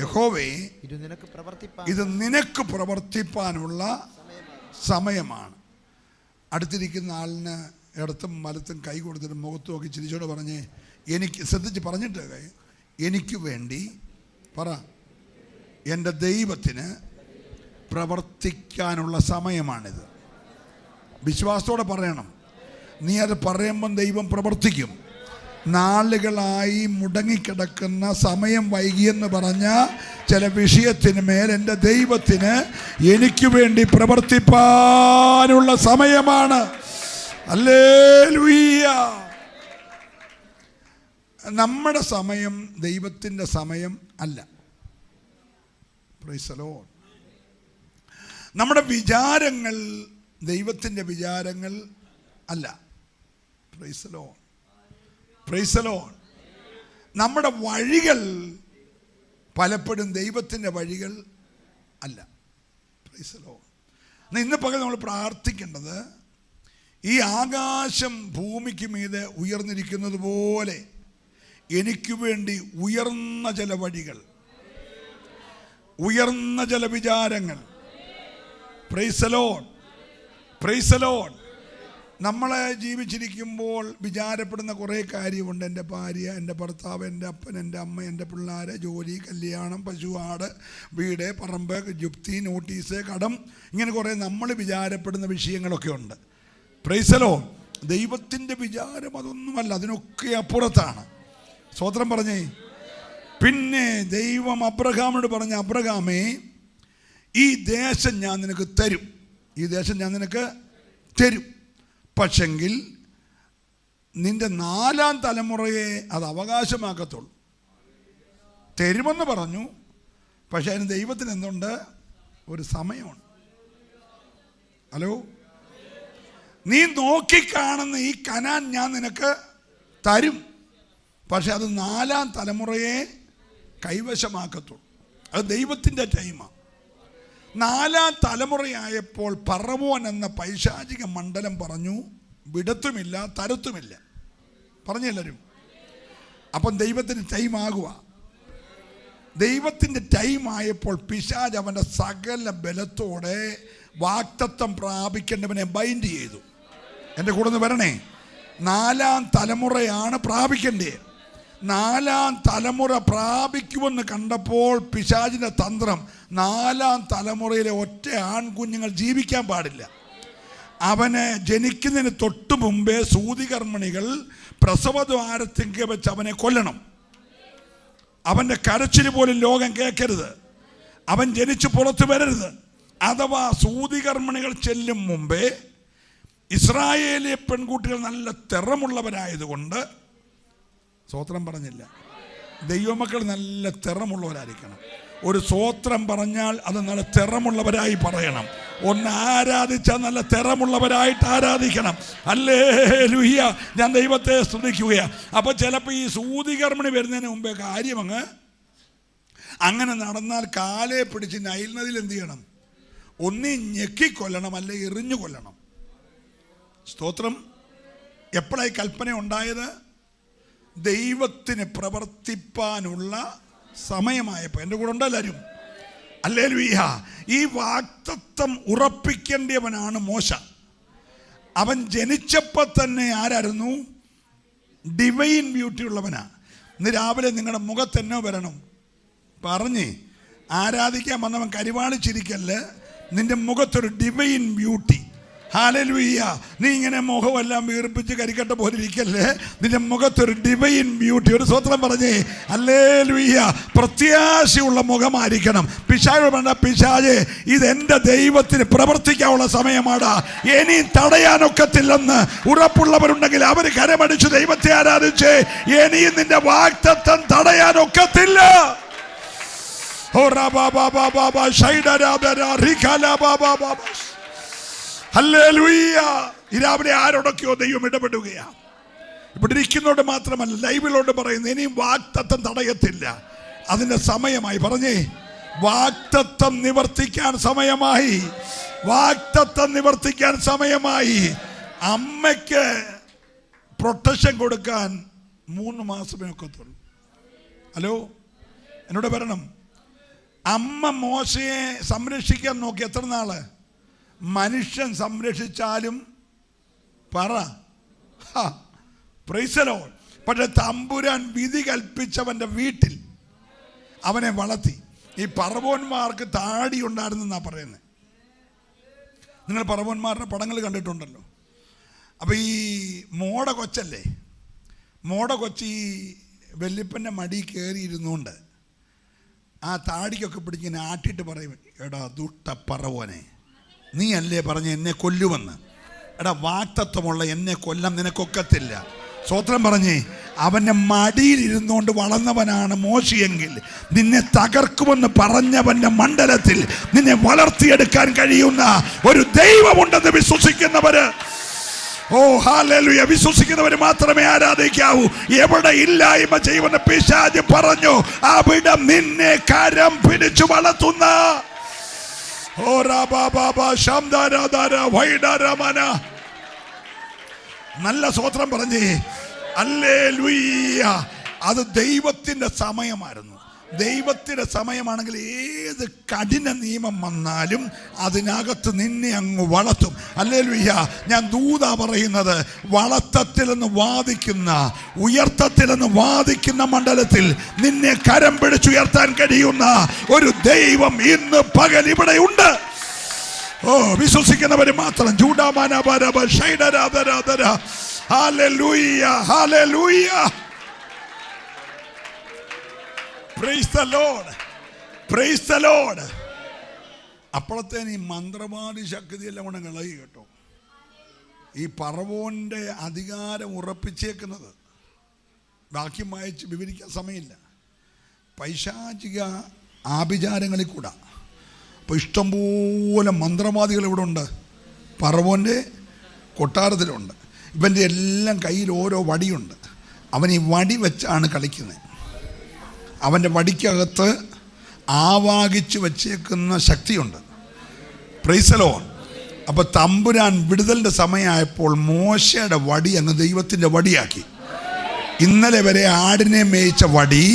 യഹോവേ, ഇത് നിനക്ക് പ്രവർത്തിപ്പാനുള്ള സമയമാണ്. അടുത്തിരിക്കുന്ന ആളിന് ഇടത്തും വലത്തും കൈ കൊടുത്തിട്ട് മുഖത്ത് നോക്കി ചിരിച്ചോട് പറഞ്ഞേ, എനിക്ക് ശ്രദ്ധിച്ച് പറഞ്ഞിട്ട് എനിക്ക് വേണ്ടി പറ, എൻ്റെ ദൈവത്തിന് പ്രവർത്തിക്കാനുള്ള സമയമാണിത്. വിശ്വാസത്തോടെ പറയണം. നീ അത് പറയുമ്പം ദൈവം പ്രവർത്തിക്കും. നാളുകളായി മുടങ്ങിക്കിടക്കുന്ന സമയം വൈകിയെന്ന് പറഞ്ഞ ചില വിഷയത്തിന് മേൽ എൻ്റെ ദൈവത്തിന് എനിക്ക് വേണ്ടി പ്രവർത്തിപ്പാനുള്ള സമയമാണ്. ഹല്ലേലൂയ. നമ്മുടെ സമയം ദൈവത്തിൻ്റെ സമയം അല്ല. Praise the Lord. നമ്മുടെ വിചാരങ്ങൾ ദൈവത്തിൻ്റെ വിചാരങ്ങൾ അല്ല. Praise the Lord. Praise the Lord. നമ്മുടെ വഴികൾ പലപ്പോഴും ദൈവത്തിൻ്റെ വഴികൾ അല്ല. Praise the Lord. ഇന്ന് പകൽ നമ്മൾ പ്രാർത്ഥിക്കേണ്ടത്, ഈ ആകാശം ഭൂമിക്ക് മീതെ ഉയർന്നിരിക്കുന്നത് പോലെ എനിക്ക് വേണ്ടി ഉയർന്ന ചില വഴികൾ, ഉയർന്ന ചില വിചാരങ്ങൾ. Praise the Lord. Praise the Lord. നമ്മളെ ജീവിച്ചിരിക്കുമ്പോൾ വിചാരപ്പെടുന്ന കുറേ കാര്യമുണ്ട്. എൻ്റെ ഭാര്യ, എൻ്റെ ഭർത്താവ്, എൻ്റെ അപ്പൻ, എൻ്റെ അമ്മ, എൻ്റെ പിള്ളേർ, ജോലി, കല്യാണം, പശു, ആട്, വീട്, പറമ്പ്, ജുപ്തി, നോട്ടീസ്, കടം, ഇങ്ങനെ കുറേ നമ്മൾ വിചാരപ്പെടുന്ന വിഷയങ്ങളൊക്കെ ഉണ്ട്. Praise the Lord. ദൈവത്തിൻ്റെ വിചാരം അതൊന്നുമല്ല, അതിനൊക്കെ അപ്പുറത്താണ്. സ്തോത്രം പറഞ്ഞേ. പിന്നെ ദൈവം അബ്രഹാമിനോട് പറഞ്ഞ, അബ്രഹാമേ, ഈ ദേശം ഞാൻ നിനക്ക് തരും, ഈ ദേശം ഞാൻ നിനക്ക് തരും, പക്ഷെങ്കിൽ നിന്റെ 4ാം തലമുറയെ അത് അവകാശമാക്കത്തുള്ളൂ. തരുമെന്ന് പറഞ്ഞു, പക്ഷെ അതിന് ദൈവത്തിന് എന്തുണ്ട്? ഒരു സമയമുണ്ട്. ഹലോ, നീ നോക്കിക്കാണുന്ന ഈ കനാൻ ഞാൻ നിനക്ക് തരും, പക്ഷെ അത് 4ാം തലമുറയെ കൈവശമാക്കത്തുള്ളൂ. അത് ദൈവത്തിൻ്റെ ടൈമാണ്. 4ാം തലമുറയായപ്പോൾ പറവോൻ എന്ന പൈശാചിക മണ്ഡലം പറഞ്ഞു, വിടത്തുമില്ല തരത്തുമില്ല. പറഞ്ഞെല്ലാവരും. അപ്പം ദൈവത്തിന് ടൈം ആകുക. ദൈവത്തിൻ്റെ ടൈം ആയപ്പോൾ പിശാച് അവൻ്റെ സകല ബലത്തോടെ വാക്തത്വം പ്രാപിക്കേണ്ടവനെ ബൈൻഡ് ചെയ്തു. എൻ്റെ കൂടെ നിന്ന് വരണേ. 4ാം തലമുറയാണ് പ്രാപിക്കേണ്ടത്. 4ാം തലമുറ പ്രാപിക്കുമെന്ന് കണ്ടപ്പോൾ പിശാചിൻ്റെ തന്ത്രം, 4ാം തലമുറയിലെ ഒറ്റ ആൺകുഞ്ഞുങ്ങൾ ജീവിക്കാൻ പാടില്ല. അവന് ജനിക്കുന്നതിന് തൊട്ട് മുമ്പേ സൂതികർമ്മിണികൾ പ്രസവദ്വാരത്തിങ്കൽ വെച്ച് അവനെ കൊല്ലണം. അവൻ്റെ കരച്ചിൽ പോലും ലോകം കേൾക്കരുത്. അവൻ ജനിച്ച് പുറത്തു വരരുത്. അഥവാ സൂതികർമ്മിണികൾ ചെല്ലും മുമ്പേ ഇസ്രായേലിലെ പെൺകുട്ടികൾ നല്ല തിറമുള്ളവരായതുകൊണ്ട്, സ്വോത്രം പറഞ്ഞില്ല, ദൈവമക്കൾ നല്ല തിറമുള്ളവരായിരിക്കണം. ഒരു സ്വോത്രം പറഞ്ഞാൽ അത് നല്ല തിറമുള്ളവരായി പറയണം. ഒന്ന് ആരാധിച്ചാൽ നല്ല തിറമുള്ളവരായിട്ട് ആരാധിക്കണം. ഹല്ലേലൂയ. ഞാൻ ദൈവത്തെ സ്തുതിക്കുകയാണ്. അപ്പോൾ ചിലപ്പോൾ ഈ സൂതികർമ്മിണി വരുന്നതിന് മുമ്പേ കാര്യമങ്ങ് അങ്ങനെ നടന്നാൽ കാലെ പിടിച്ച് നൈൽ നദിയിൽ എന്ത് ചെയ്യണം? ഒന്നി ഞെക്കിക്കൊല്ലണം, അല്ലെ എറിഞ്ഞു കൊല്ലണം. സ്തോത്രം. എപ്പോഴായി കൽപ്പന ഉണ്ടായത്? ദൈവത്തിന് പ്രവർത്തിപ്പാനുള്ള സമയമായപ്പോൾ. എൻ്റെ കൂടെ ഉണ്ടെല്ലാവരും? ഹല്ലേലൂയ. ഈ വാക്തത്വം ഉറപ്പിക്കേണ്ടവനാണ് മോശ. അവൻ ജനിച്ചപ്പോൾ തന്നെ ആരായിരുന്നു? ഡിവൈൻ ബ്യൂട്ടി ഉള്ളവനാ. ഇന്ന് രാവിലെ നിങ്ങളുടെ മുഖത്തെന്നോ വരണം പറഞ്ഞ് ആരാധിക്കാൻ വന്നവൻ കരിവാളിച്ചിരിക്കല്ലേ, നിന്റെ മുഖത്തൊരു ഡിവൈൻ ബ്യൂട്ടി. ഹല്ലേലൂയ. നീ ഇങ്ങനെ മുഖമെല്ലാം വീർപ്പിച്ച് കരിക്കട്ട പോലെ ഇരിക്കല്ലേ, നിന്റെ മുഖത്തൊരു ഡിവൈൻ ബ്യൂട്ടി. ഒരു സ്വത്രം പറഞ്ഞേ. ഹല്ലേലൂയ. പ്രത്യാശയുള്ള മുഖമായിരിക്കണം. പിശാച് വേണ്ട, പിശാചേ ഇതെൻ്റെ ദൈവത്തിന് പ്രവർത്തിക്കാനുള്ള സമയമാടാ, ഇനി തടയാനൊക്കത്തില്ലെന്ന് ഉറപ്പുള്ളവരുണ്ടെങ്കിൽ അവർ കരമടിച്ച് ദൈവത്തെ ആരാധിച്ച് ഇനിയും നിന്റെ വാഗ്ദത്തം തടയാനൊക്കത്തില്ല. ഹല്ലേലൂയ. രാവിലെ ആരോടൊക്കെയോ ദൈവം ഇടപെടുകയാ. ഇവിടെ ഇരിക്കുന്നോണ്ട് മാത്രമല്ല, ലൈവിലോട്ട് പറയുന്നു, ഇനിയും വാഗ്ദത്തം തടയത്തില്ല. അതിന്റെ സമയമായി. പറഞ്ഞേ, വാഗ്ദത്തം നിവർത്തിക്കാൻ സമയമായി. വാഗ്ദത്തം നിവർത്തിക്കാൻ സമയമായി. അമ്മയ്ക്ക് പ്രൊട്ടക്ഷൻ കൊടുക്കാൻ 3 മാസമേ ഒക്കത്തുള്ളൂ. ഹലോ, എന്നോട് വരണം. അമ്മ മോശയെ സംരക്ഷിക്കാൻ നോക്കി എത്ര നാള്? മനുഷ്യൻ സംരക്ഷിച്ചാലും പറ പ്രൈസ് ദി ലോർഡ്. പക്ഷെ തമ്പുരാൻ വിധി കൽപ്പിച്ചവന്റെ വീട്ടിൽ അവനെ വളർത്തി. ഈ പറവോന്മാർക്ക് താടി ഉണ്ടായിരുന്നെന്നാ പറയുന്നത്. നിങ്ങൾ പറവോന്മാരുടെ പടങ്ങൾ കണ്ടിട്ടുണ്ടല്ലോ. അപ്പോൾ ഈ മോട കൊച്ചല്ലേ, മോട കൊച്ച് ഈ വെല്ലിപ്പൻ്റെ മടി കയറിയിരുന്നുകൊണ്ട് ആ താടിക്കൊക്കെ പിടിച്ചിങ്ങനെ ആട്ടിയിട്ട് പറയും, എടാ ദുഷ്ട പറവോനെ, നീ അല്ലേ പറഞ്ഞ എന്നെ കൊല്ലുമെന്ന്. എടാ വാക്തത്വമുള്ള എന്നെ കൊല്ലാൻ നിനക്കൊക്കത്തില്ല. സ്വത്രം പറഞ്ഞേ, അവൻ്റെ മടിയിലിരുന്നുകൊണ്ട് വളർന്നവനാണ് മോശയെങ്കിൽ നിന്നെ തകർക്കുമെന്ന് പറഞ്ഞവൻ്റെ മണ്ഡലത്തിൽ നിന്നെ വളർത്തിയെടുക്കാൻ കഴിയുന്ന ഒരു ദൈവമുണ്ടെന്ന് വിശ്വസിക്കുന്നവര്, ഓ ഹല്ലേലൂയ, വിശ്വസിക്കുന്നവർ മാത്രമേ ആരാധിക്കാവൂ. എവിടെ ഇല്ലായ്മ ചെയ്യുന്ന പിശാച് പറഞ്ഞു, അവിടെ നിന്നെ കരം പിടിച്ചു വളർത്തുന്ന നല്ല സ്വത്രം പറഞ്ഞേ ഹല്ലേലൂയ. അത് ദൈവത്തിന്റെ സമയമായിരുന്നു. ദൈവത്തിന്റെ സമയമാണെങ്കിൽ ഏത് കഠിന നിയമം വന്നാലും അതിനകത്ത് നിന്നെ അങ്ങ് വളർത്തും. ഹല്ലേലൂയ. ഞാൻ ദൂത പറയുന്നത്, വളർത്തത്തിൽ നിന്ന് വാദിക്കുന്ന, ഉയർത്തത്തിൽ നിന്ന് വാദിക്കുന്ന മണ്ഡലത്തിൽ നിന്നെ കരം പിടിച്ചുയർത്താൻ കഴിയുന്ന ഒരു ദൈവം ഇന്ന് പകൽ ഇവിടെ ഉണ്ട്. ഓ, വിശ്വസിക്കുന്നവര് മാത്രം. Hallelujah, hallelujah. Praise the Lord. Praise the Lord. അപ്പോഴത്തേന് ഈ മന്ത്രവാദി ശക്തിയെല്ലാം കൊണ്ട് കളയി കേട്ടോ. ഈ പറവോന്റെ അധികാരം ഉറപ്പിച്ചേക്കുന്നത് ബാക്കി വായിച്ച് വിവരിക്കാൻ സമയമില്ല. പൈശാചിക ആഭിചാരങ്ങളിൽ കൂടെ. അപ്പോൾ ഇഷ്ടംപോലെ മന്ത്രവാദികൾ ഇവിടെ ഉണ്ട്. പറവോൻ്റെ കൊട്ടാരത്തിലുണ്ട്. ഇവൻ്റെ എല്ലാം കയ്യിൽ ഓരോ വടിയുണ്ട്. അവൻ ഈ വടി വെച്ചാണ് കളിക്കുന്നത്. അവൻ്റെ വടിക്കകത്ത് ആവാഹിച്ച് വച്ചേക്കുന്ന ശക്തിയുണ്ട്. Praise the Lord. അപ്പോൾ തമ്പുരാൻ വിടുതലിൻ്റെ സമയമായപ്പോൾ മോശയുടെ വടി അങ്ങ് ദൈവത്തിൻ്റെ വടിയാക്കി. ഇന്നലെ വരെ ആടിനെ മേയിച്ച വടി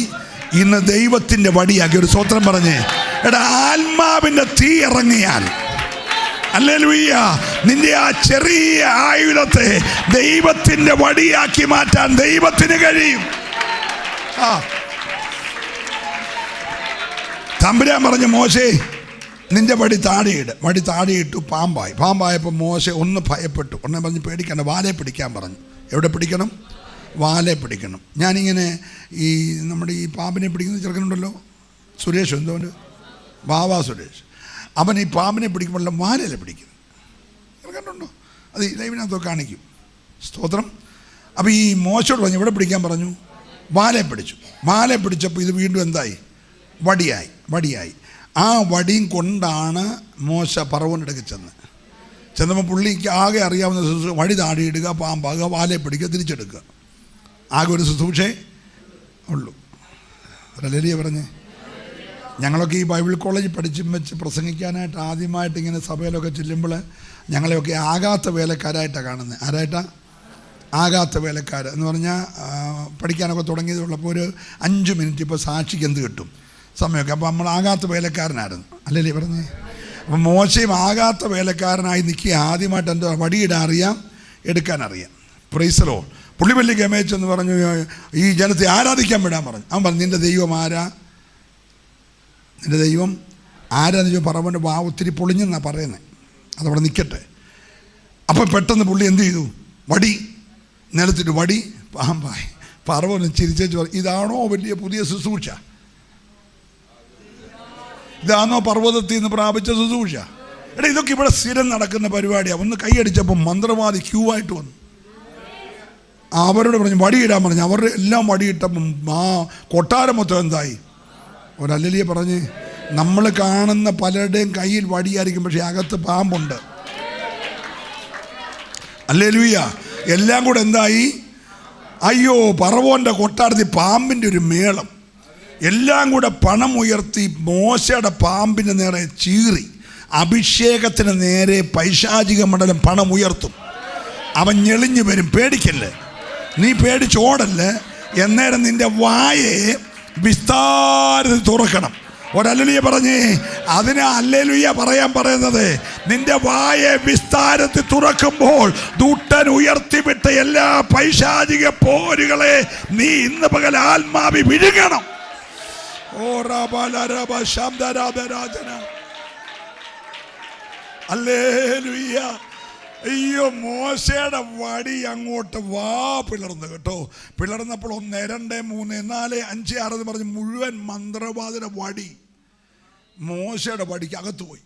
ഇന്ന് ദൈവത്തിൻ്റെ വടിയാക്കി. ഒരു സ്വത്രം പറഞ്ഞേ, എടാ ആത്മാവിൻ്റെ തീ ഇറങ്ങിയാൽ, ഹല്ലേലൂയ, നിന്റെ ആ ചെറിയ ആയുധത്തെ ദൈവത്തിൻ്റെ വടിയാക്കി മാറ്റാൻ ദൈവത്തിന് കഴിയും. തമ്പുരാൻ പറഞ്ഞു, മോശേ നിന്റെ വടി താടിയിട്. വടി താടിയിട്ടു, പാമ്പായി. പാമ്പായപ്പോൾ മോശ ഒന്ന് ഭയപ്പെട്ടു. ഒന്നെ പറഞ്ഞ് പേടിക്കണ്ട, വാലെ പിടിക്കാൻ പറഞ്ഞു. എവിടെ പിടിക്കണം? വാലെ പിടിക്കണം. ഞാനിങ്ങനെ ഈ നമ്മുടെ ഈ പാമ്പിനെ പിടിക്കുന്ന ചെറുക്കനുണ്ടല്ലോ, സുരേഷ്, എന്തോണ്ട് വാവാ സുരേഷ്, അവൻ ഈ പാമ്പിനെ പിടിക്കുമ്പോൾ വാലല്ലേ പിടിക്കുന്നത്. കണ്ടുണ്ടോ? അത് ലൈവിനകത്തൊക്കെ കാണിക്കും. സ്തോത്രം. അപ്പോൾ ഈ മോശയോട് പറഞ്ഞു, എവിടെ പിടിക്കാൻ പറഞ്ഞു? വാലെ പിടിച്ചു. വാലെ പിടിച്ചപ്പോൾ ഇത് വീണ്ടും എന്തായി? വടിയായി. ആ വടിയും കൊണ്ടാണ് മോശ പറവോൻ്റെ അടുക്കൽ ചെന്നപ്പോൾ പുള്ളിക്ക് ആകെ അറിയാവുന്ന ശുശ്രൂഷ വടി താടിയിടുക, പാമ്പാകുക, വാലെ പിടിക്കുക, തിരിച്ചെടുക്കുക. ആകെ ഒരു ശുശ്രൂഷേ ഉള്ളൂ. ഹല്ലേലൂയ പറഞ്ഞേ. ഞങ്ങളൊക്കെ ഈ ബൈബിൾ കോളേജിൽ വെച്ച് പ്രസംഗിക്കാനായിട്ട് ആദ്യമായിട്ട് ഇങ്ങനെ സഭയിലൊക്കെ ചെല്ലുമ്പോൾ ഞങ്ങളെയൊക്കെ ആകാത്ത വേലക്കാരായിട്ടാണ് കാണുന്നത്. ആരായിട്ടാണ്? ആകാത്ത വേലക്കാർ എന്ന് പറഞ്ഞാൽ പഠിക്കാനൊക്കെ തുടങ്ങിയതുള്ളപ്പോൾ ഒരു 5 മിനിറ്റ് ഇപ്പോൾ സാക്ഷിക്ക് എന്ത് കിട്ടും സമയമൊക്കെ. അപ്പോൾ നമ്മൾ ആകാത്ത വേലക്കാരനായിരുന്നു, അല്ലല്ലേ പറഞ്ഞേ? അപ്പം മോശയും ആകാത്ത വേലക്കാരനായി നിൽക്കുക. ആദ്യമായിട്ട് എന്താ, വടിയിടാൻ അറിയാം, എടുക്കാൻ അറിയാം. Praise the Lord. പുള്ളി വലിയ ഗമേച്ചെന്ന് പറഞ്ഞു, ഈ ജനത്തെ ആരാധിക്കാൻ വിടാൻ പറഞ്ഞു. അവൻ പറഞ്ഞു, നിൻ്റെ ദൈവം ആരാ? നിൻ്റെ ദൈവം ആരാന്ന് ചോദിച്ചാൽ പറവൻ്റെ വാ ഒത്തിരി പൊളിഞ്ഞെന്നാണ് പറയുന്നത്. അതവിടെ നിൽക്കട്ടെ. അപ്പം പെട്ടെന്ന് പുള്ളി എന്ത് ചെയ്തു? വടി നിലത്തിട്ട് വടി പാമ്പായി. പറവന് ചിരിച്ചു പറഞ്ഞു, ഇതാണോ വലിയ പുതിയ ശുശ്രൂഷ? ഇതാണോ പർവ്വതത്തിൽ നിന്ന് പ്രാപിച്ച ശുശ്രൂഷ? എടാ, ഇതൊക്കെ ഇവിടെ സ്ഥിരം നടക്കുന്ന പരിപാടിയാണ്. ഒന്ന് കൈയടിച്ചപ്പോൾ മന്ത്രവാദി ക്യൂ ആയിട്ട് വന്നു. അവരോട് പറഞ്ഞു വടിയിടാൻ പറഞ്ഞു. അവരുടെ എല്ലാം വടിയിട്ടപ്പം ആ കൊട്ടാരം മൊത്തം എന്തായി? ഒരു ഹല്ലേലൂയ പറഞ്ഞ്. നമ്മൾ കാണുന്ന പലരുടെയും കയ്യിൽ വടിയായിരിക്കും, പക്ഷെ അകത്ത് പാമ്പുണ്ട്. ഹല്ലേലൂയ. എല്ലാം കൂടെ എന്തായി? അയ്യോ, പറവോൻ്റെ കൊട്ടാരത്തിൽ പാമ്പിൻ്റെ ഒരു മേളം. എല്ലാം കൂടെ പണം ഉയർത്തി മോശയുടെ പാമ്പിൻ്റെ നേരെ ചീറി. അഭിഷേകത്തിന് നേരെ പൈശാചിക മണ്ഡലം പണം ഉയർത്തും. അവൻ ഞെളിഞ്ഞു വരും. പേടിക്കല്ലേ, നീ പേടിച്ചോടല്ലേ. എന്നേരം നിന്റെ വായെ വിസ്താരത്തിൽ തുറക്കണം. ഒരല്ലേലൂയ പറഞ്ഞേ. അതിന് അല്ലേലൂയ പറയാൻ പറയുന്നത്, നിന്റെ വായെ വിസ്താരത്തിൽ തുറക്കുമ്പോൾ ദൂതൻ ഉയർത്തിവിട്ട എല്ലാ പൈശാചിക പോരുകളെ നീ ഇന്ന് പകൽ ആത്മാവി വിഴുങ്ങണം. ഓ റബലരബ ശബ്ദരാധരാജന അല്ലേലൂയ. അയ്യോ, മോശയുടെ വടി അങ്ങോട്ട് വാ പിളർന്നു കേട്ടോ. പിളർന്നപ്പോൾ 1, 2, 3, 4, 5, 6 എന്ന് പറഞ്ഞ് മുഴുവൻ മന്ത്രവാദിയുടെ വടി മോശയുടെ വടിക്ക് അകത്ത് പോയി.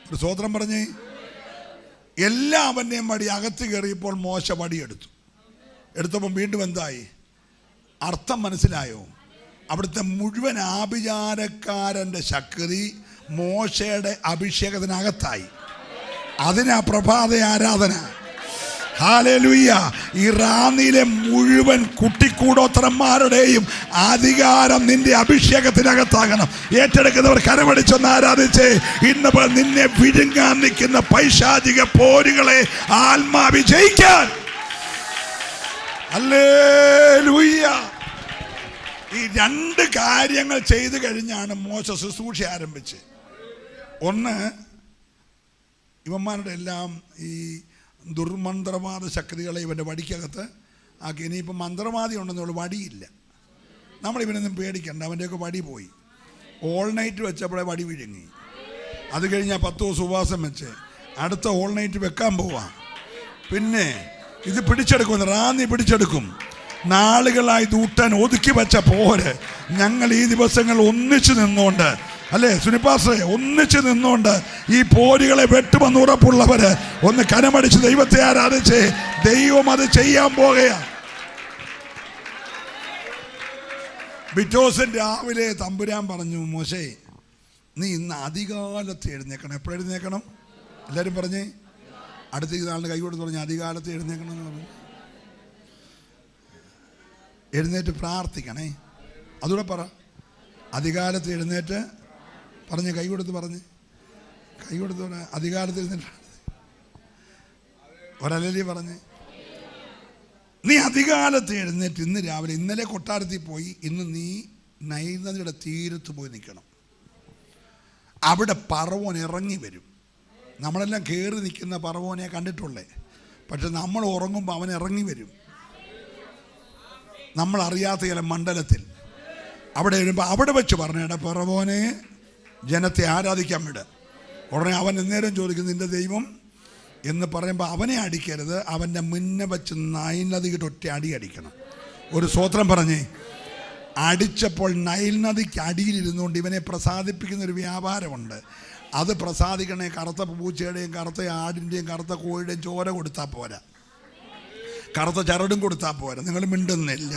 ഒരു സ്വോത്രം പറഞ്ഞേ. എല്ലാവരുടെയും വടി അകത്ത് കയറിയപ്പോൾ മോശ വടി എടുത്തപ്പോൾ വീണ്ടും എന്തായി? അർത്ഥം മനസ്സിലായോ? അവിടുത്തെ മുഴുവൻ ആഭിചാരക്കാരൻ്റെ ശക്തി മോശയുടെ അഭിഷേകത്തിനകത്തായി. അതിനാ പ്രഭാത ആരാധന. ഹല്ലേലൂയ. ഇറാനിലെ മുഴുവൻ കുട്ടിക്കൂടോത്രന്മാരുടെയും അധികാരം നിന്റെ അഭിഷേകത്തിനകത്താകണം. ഏറ്റെടുക്കുന്നവർ കരമടിച്ചൊന്ന് ആരാധിച്ചേ. ഇന്ന് നിന്നെ വിഴുങ്ങാൻ നിൽക്കുന്ന പൈശാചിക പോരുകളെ ആത്മാവി ജയിക്കാൻ. ഹല്ലേലൂയ. ഈ 2 കാര്യങ്ങൾ ചെയ്തു കഴിഞ്ഞാണ് മോശ ശുശ്രൂഷ ആരംഭിച്ച്. ഒന്ന്, ഇവന്മാരുടെ എല്ലാം ഈ ദുർമന്ത്രവാദ ശക്തികളെ ഇവൻ്റെ വടിക്കകത്ത് ആക്കി. ഇനിയിപ്പോൾ മന്ത്രവാദി ഉണ്ടെന്നുള്ള വടിയില്ല. നമ്മളിവനൊന്നും പേടിക്കണ്ട, അവൻ്റെയൊക്കെ വടി പോയി. ഓൾ നൈറ്റ് വെച്ചപ്പോഴേ വടി വിഴുങ്ങി. അത് കഴിഞ്ഞാൽ 10 ദിവസം ഉപവാസം വെച്ച് അടുത്ത ഓൾ നൈറ്റ് വെക്കാൻ പോവാം. പിന്നെ ഇത് പിടിച്ചെടുക്കും, റാന്നി പിടിച്ചെടുക്കും. നാളുകളായി ദൂതൻ ഒതുക്കി വെച്ച പോര് ഞങ്ങൾ ഈ ദിവസങ്ങൾ ഒന്നിച്ചു നിന്നുകൊണ്ട്, അല്ലേ സുനിപ്പാസേ, ഒന്നിച്ചു നിന്നുകൊണ്ട് ഈ പോരുകളെ വെട്ടുമെന്ന് ഉറപ്പുള്ളവര് ഒന്ന് കനമടിച്ച് ദൈവത്തെ ആരാധിച്ച്. ദൈവം അത് ചെയ്യാൻ പോകുകയാണ്. ബിറ്റോസൻ രാവിലെ തമ്പുരാൻ പറഞ്ഞു, മോശേ നീ ഇന്ന് അധികാലത്ത് എഴുന്നേക്കണം. എപ്പോഴെഴുന്നേക്കണം? എല്ലാവരും പറഞ്ഞേ. അടുത്ത നാളിന് കൈ കൊടുത്ത് പറഞ്ഞു, അധികാലത്ത് എഴുന്നേക്കണം എന്ന് പറഞ്ഞു. എഴുന്നേറ്റ് പ്രാർത്ഥിക്കണേ. അതുകൂടെ പറ. അധികാലത്ത് എഴുന്നേറ്റ് പറഞ്ഞ് കൈ കൊടുത്ത് പറഞ്ഞ് അധികാലത്ത് എഴുന്നേറ്റ് ഒരലലി പറഞ്ഞ് നീ അധികാലത്ത് എഴുന്നേറ്റ് ഇന്ന് രാവിലെ, ഇന്നലെ കൊട്ടാരത്തിൽ പോയി, ഇന്ന് നീ നൈൽ നദിയുടെ തീരത്ത് പോയി നിൽക്കണം. അവിടെ പറവോൻ ഇറങ്ങി വരും. നമ്മളെല്ലാം കയറി നിൽക്കുന്ന പറവോനെ കണ്ടിട്ടുള്ളേ, പക്ഷെ നമ്മൾ ഉറങ്ങുമ്പോൾ അവൻ ഇറങ്ങി വരും. നമ്മളറിയാത്ത ചില മണ്ഡലത്തിൽ അവിടെ വരുമ്പോൾ അവിടെ വെച്ച് പറഞ്ഞേടാ പറവോനെ ജനത്തെ ആരാധിക്കാൻ വിട്. ഉടനെ അവൻ എന്നേരം ചോദിക്കും നിന്റെ ദൈവം എന്ന് പറയുമ്പോൾ അവനെ അടിക്കരുത്, അവൻ്റെ മുന്നേ വെച്ച് നൈൽ നദിക്ക് ഒറ്റ അടി അടിക്കണം. ഒരു സ്വോത്രം പറഞ്ഞേ. അടിച്ചപ്പോൾ നൈൽ നദിക്ക് അടിയിലിരുന്നുകൊണ്ട് ഇവനെ പ്രസാദിപ്പിക്കുന്നൊരു വ്യാപാരമുണ്ട്. അത് പ്രസാദിക്കണേ കറുത്ത പൂച്ചയുടെയും കറുത്ത ആടിൻ്റെയും കറുത്ത കോഴിയുടെയും ചോര കൊടുത്താൽ പോരാ, കറുത്ത ചരടും കൊടുത്താൽ പോരാ. നിങ്ങൾ മിണ്ടുന്നില്ല.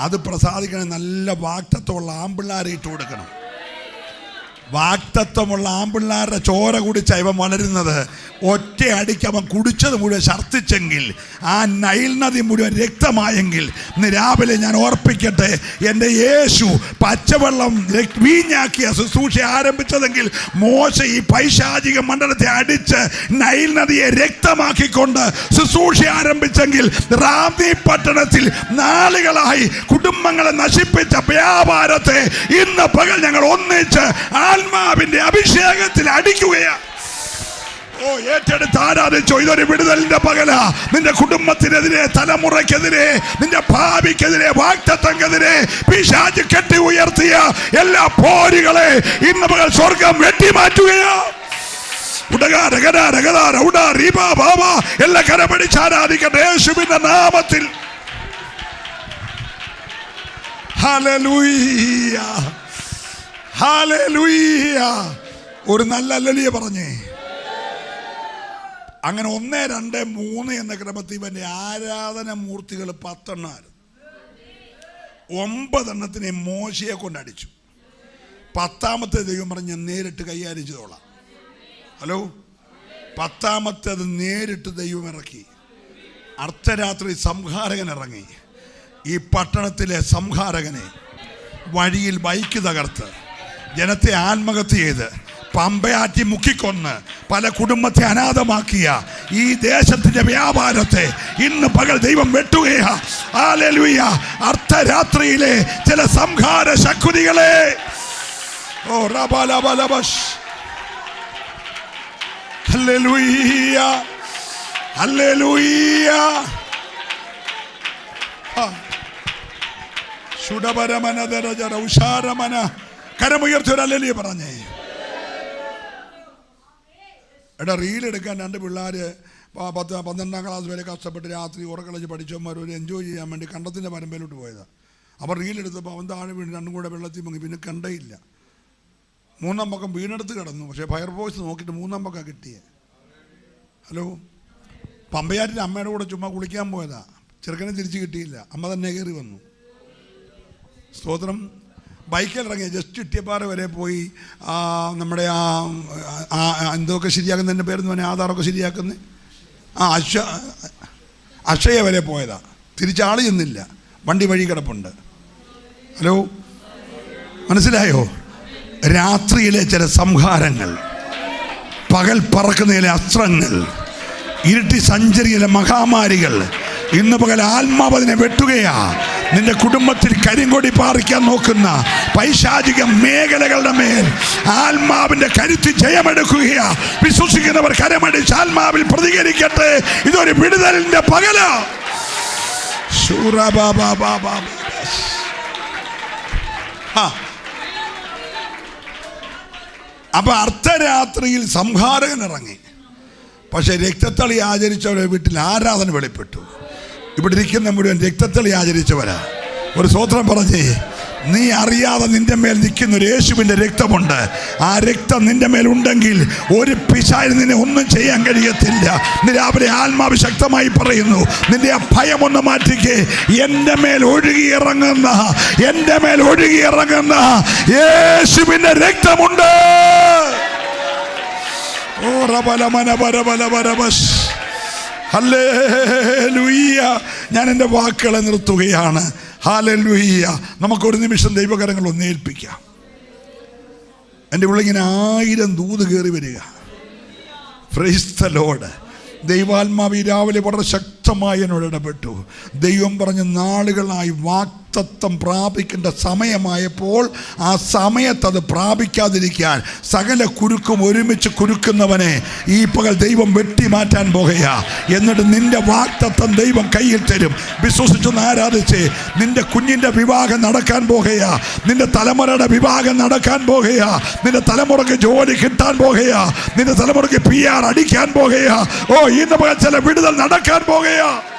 അത് പ്രസാദിക്കണേ നല്ല വാക്തത്വമുള്ള ആമ്പിള്ളാരെ ഇട്ട് കൊടുക്കണം. വാക്തത്വമുള്ള ആമ്പിള്ളാരുടെ ചോര കുടിച്ച ഇവൻ വളരുന്നത്. ഒറ്റ അടിക്ക് അവൻ കുടിച്ചത് മുഴുവൻ ഛർദ്ദിച്ചെങ്കിൽ, ആ നൈൽ നദി മുഴുവൻ രക്തമായെങ്കിൽ, ഇന്ന് രാവിലെ ഞാൻ ഓർപ്പിക്കട്ടെ, എൻ്റെ യേശു പച്ചവെള്ളം വീഞ്ഞാക്കിയ ശുശ്രൂഷ ആരംഭിച്ചതെങ്കിൽ മോശ ഈ പൈശാചിക മണ്ഡലത്തെ അടിച്ച് നൈൽ നദിയെ രക്തമാക്കിക്കൊണ്ട് ശുശ്രൂഷ ആരംഭിച്ചെങ്കിൽ, റാന്നി പട്ടണത്തിൽ നാളുകളായി കുടുംബങ്ങളെ നശിപ്പിച്ച വ്യാപാരത്തെ ഇന്ന് പകൽ ഞങ്ങൾ ഒന്നിച്ച് ആത്മാവിന്റെ അഭിഷേകത്തിൽ അടിക്കുകയാണ്. ഓ, ഏറ്റെടുത്ത് ആരാധിച്ചോ. ഇതൊരു വിടുതലിന്റെ പകലാ. നിന്റെ കുടുംബത്തിനെതിരെ, തലമുറയ്ക്കെതിരെ, നിന്റെ ഭാവിക്കെതിരെ, വാഗ്ദത്തങ്ങൾക്കെതിരെ പിശാച് കെട്ടി ഉയർത്തിയ എല്ലാ പോരുകളെ ഇന്ന് പകൽ സ്വർഗം വെട്ടിമാറ്റുകയാ. എല്ലാ കരപടിച്ച് ആരാധിക്കട്ടെ യേശുവിന്റെ നാമത്തിൽ. Hallelujah, hallelujah. ഒരു നല്ല ഹല്ലേലൂയ പറഞ്ഞേ. അങ്ങനെ 1, 2, 3 എന്ന ക്രമത്തിൽ ഇവന്റെ ആരാധന മൂർത്തികൾ 10 എണ്ണമായിരുന്നു. 9 എണ്ണത്തിനെ മോശയെ കൊണ്ടടിച്ചു. 10ാമത്തെ ദൈവം പറഞ്ഞ് നേരിട്ട് കൈകാര്യം ചെയ്തോളാം. ഹലോ, 10ാമത്തേത് നേരിട്ട് ദൈവം ഇറക്കി. അർദ്ധരാത്രി സംഹാരകൻ ഇറങ്ങി. ഈ പട്ടണത്തിലെ സംഹാരകനെ വഴിയിൽ ബൈക്ക് തകർത്ത് ജനത്തെ ആത്മഹത്യ ചെയ്ത് പമ്പയാറ്റി മുക്കിക്കൊന്ന് പല കുടുംബത്തെ അനാഥമാക്കിയ ഈ ദേശത്തിന്റെ വ്യാപാരത്തെ ഇന്ന് പകൽ ദൈവം വെട്ടുകയാ. ഹല്ലേലൂയ. അർദ്ധരാത്രിയിലെ ചില സംഹാര ശക്തികളെ ഓ റബലബലബഷ്. Hallelujah, hallelujah. ശുഡപരമനദരജര ഉഷാരമന. കരമുയർത്തി ഒരു ഹല്ലേലൂയ പറഞ്ഞേ. എടാ, റീലെടുക്കാൻ 2 പിള്ളേർ 12ാം ക്ലാസ് വരെ കഷ്ടപ്പെട്ട് രാത്രി ഉറക്കളച്ച് പഠിച്ചവന്മാർ ഒരു എൻജോയ് ചെയ്യാൻ വേണ്ടി കണ്ടത്തിൻ്റെ പരമ്പയിലോട്ട് പോയതാണ്. അവർ റീലെടുത്തപ്പോൾ അവൻ താഴെ വീണ് 2 കൂടെ വെള്ളത്തിൽ മുങ്ങി. പിന്നെ കണ്ടയില്ല. 3ാം പക്കം വീണെടുത്ത് കിടന്നു. പക്ഷേ ഫയർഫോഴ്സ് നോക്കിയിട്ട് 3ാം പക്കം കിട്ടിയേ. ഹലോ, പമ്പയാറ്റിൻ്റെ അമ്മയുടെ കൂടെ ചുമ്മാ കുളിക്കാൻ പോയതാ. ചെറുക്കനെ തിരിച്ച് കിട്ടിയില്ല. അമ്മ തന്നെ കയറി വന്നു. സ്തോത്രം. ബൈക്കിൽ ഇറങ്ങി ജസ്റ്റ് ഇട്ടിയപ്പാറ വരെ പോയി നമ്മുടെ എന്തൊക്കെ ശരിയാക്കുന്നതിൻ്റെ പേരെന്ന് പറഞ്ഞാൽ ആധാറൊക്കെ ശരിയാക്കുന്നത് അക്ഷയ വരെ പോയതാ. തിരിച്ചാൾ ചെന്നില്ല. വണ്ടി വഴി കിടപ്പുണ്ട്. ഹലോ, മനസ്സിലായോ? രാത്രിയിലെ ചില സംഹാരങ്ങൾ, പകൽ പറക്കുന്നതിലെ അസ്ത്രങ്ങൾ, ഇരുട്ടി സഞ്ചരിയിലെ മഹാമാരികൾ, ഇന്ന് പകൽ ആത്മാവ് അതിനെ വെട്ടുകയാ. നിന്റെ കുടുംബത്തിൽ കരിങ്കൊടി പാറിക്കാൻ നോക്കുന്ന പൈശാചിക മേഖലകളുടെ മേൽ ആത്മാവിന്റെ കരുത്ത് ജയമെടുക്കുകയാ. വിശ്വസിക്കുന്നവർ കരമടിച്ച് ആത്മാവിൽ പ്രതികരിക്കട്ടെ. ഇതൊരു വിടുതലിന്റെ പകലാ. അപ്പൊ അർദ്ധരാത്രിയിൽ സംഹാരകൻ ഇറങ്ങി. പക്ഷെ രക്തത്തളി ആചരിച്ചവരുടെ വീട്ടിൽ ആരാധന വെളിപ്പെട്ടു. ഇവിടെ ഇരിക്കുന്ന മുഴുവൻ രക്തത്തളി ആചരിച്ചവരാ. ഒരു സ്തോത്രം പറഞ്ഞേ. നീ അറിയാതെ നിന്റെ മേൽ നിൽക്കുന്ന ഒരു യേശുവിൻ്റെ രക്തമുണ്ട്. ആ രക്തം നിന്റെ മേൽ ഉണ്ടെങ്കിൽ ഒരു പിശാചിന് നിന്നെ ഒന്നും ചെയ്യാൻ കഴിയത്തില്ല. നീ രാവിലെ ആത്മാവ് ശക്തമായി പറയുന്നു, നിന്റെ ആ ഭയം ഒന്ന് മാറ്റിക്കേ. എൻ്റെ മേൽ ഒഴുകിയിറങ്ങുന്ന യേശുവിൻ്റെ രക്തമുണ്ട്. ഓ റബലമനബരബലബരബസ്. ഹല്ലേലൂയ. ഞാൻ എൻ്റെ വാക്കുകളെ നിർത്തുകയാണ്. ഹല്ലേലൂയ. നമുക്കൊരു നിമിഷം ദൈവകരങ്ങൾ ഒന്ന് ഏൽപ്പിക്കാം. എൻ്റെ ഉള്ളിങ്ങനെ 1000 ദൂത് കയറി വരിക. Praise the Lord. ദൈവാത്മാവ് രാവിലെ വളരെ ശക്തമായി എന്നോട് ഇടപെട്ടു. ദൈവം പറഞ്ഞ നാളുകളായി വാക്തത്വം പ്രാപിക്കേണ്ട സമയമായപ്പോൾ ആ സമയത്തത് പ്രാപിക്കാതിരിക്കാൻ സകല കുരുക്കും ഒരുമിച്ച് കുരുക്കുന്നവനെ ഈ പകൽ ദൈവം വെട്ടിമാറ്റാൻ പോകുകയാ. എന്നിട്ട് നിന്റെ വാക്തത്വം ദൈവം കയ്യിൽ തരും. വിശ്വസിച്ചൊന്ന് ആരാധിച്ച്. നിന്റെ കുഞ്ഞിൻ്റെ വിവാഹം നടക്കാൻ പോകുകയാ. നിന്റെ തലമുറയുടെ വിവാഹം നടക്കാൻ പോകുകയാ. നിന്റെ തലമുറയ്ക്ക് ജോലി കിട്ടാൻ പോകുകയാ. നിന്റെ തലമുറയ്ക്ക് PR അടിക്കാൻ പോകുകയാ. ഓ, ഇന്ന് ചില വിടുതൽ നടക്കാൻ പോകുകയാ.